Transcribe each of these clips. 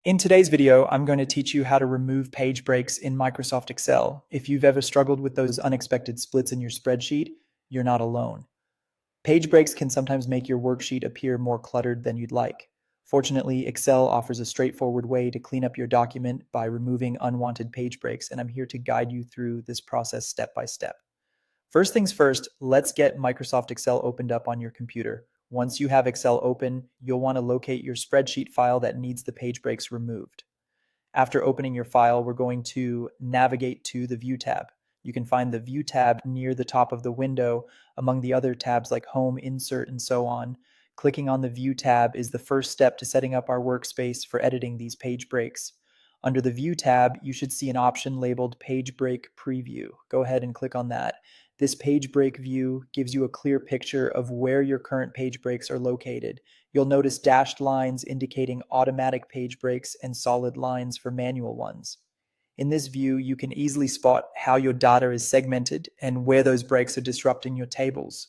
In today's video, I'm going to teach you how to remove page breaks in Microsoft Excel. If you've ever struggled with those unexpected splits in your spreadsheet, you're not alone. Page breaks can sometimes make your worksheet appear more cluttered than you'd like. Fortunately, Excel offers a straightforward way to clean up your document by removing unwanted page breaks, and I'm here to guide you through this process step by step. First things first, let's get Microsoft Excel opened up on your computer. Once you have Excel open, you'll want to locate your spreadsheet file that needs the page breaks removed. After opening your file, we're going to navigate to the View tab. You can find the View tab near the top of the window among the other tabs like Home, Insert, and so on. Clicking on the View tab is the first step to setting up our workspace for editing these page breaks. Under the View tab, you should see an option labeled Page Break Preview. Go ahead and click on that. This page break view gives you a clear picture of where your current page breaks are located. You'll notice dashed lines indicating automatic page breaks and solid lines for manual ones. In this view, you can easily spot how your data is segmented and where those breaks are disrupting your tables.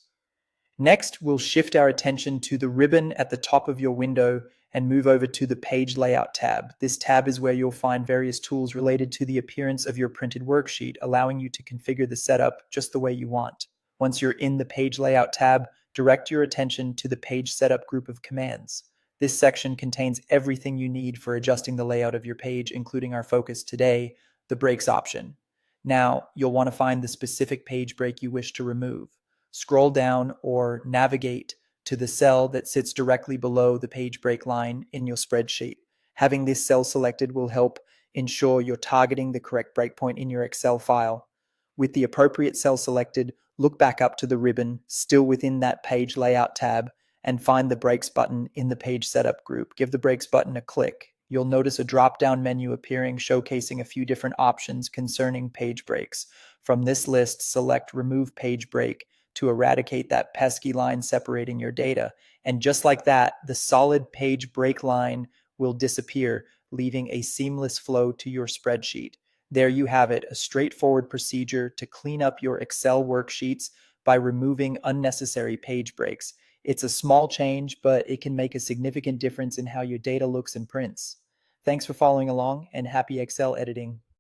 Next, we'll shift our attention to the ribbon at the top of your window and move over to the Page Layout tab. This tab is where you'll find various tools related to the appearance of your printed worksheet, allowing you to configure the setup just the way you want. Once you're in the Page Layout tab, direct your attention to the Page Setup group of commands. This section contains everything you need for adjusting the layout of your page, including our focus today, the breaks option. Now, you'll want to find the specific page break you wish to remove. Scroll down or navigate to the cell that sits directly below the page break line in your spreadsheet. Having this cell selected will help ensure you're targeting the correct breakpoint in your Excel file. With the appropriate cell selected, look back up to the ribbon, still within that Page Layout tab, and find the Breaks button in the Page Setup group. Give the Breaks button a click. You'll notice a drop-down menu appearing showcasing a few different options concerning page breaks. From this list, select Remove Page Break to eradicate that pesky line separating your data. And just like that, the solid page break line will disappear, leaving a seamless flow to your spreadsheet. There you have it, a straightforward procedure to clean up your Excel worksheets by removing unnecessary page breaks. It's a small change, but it can make a significant difference in how your data looks and prints. Thanks for following along, and happy Excel editing.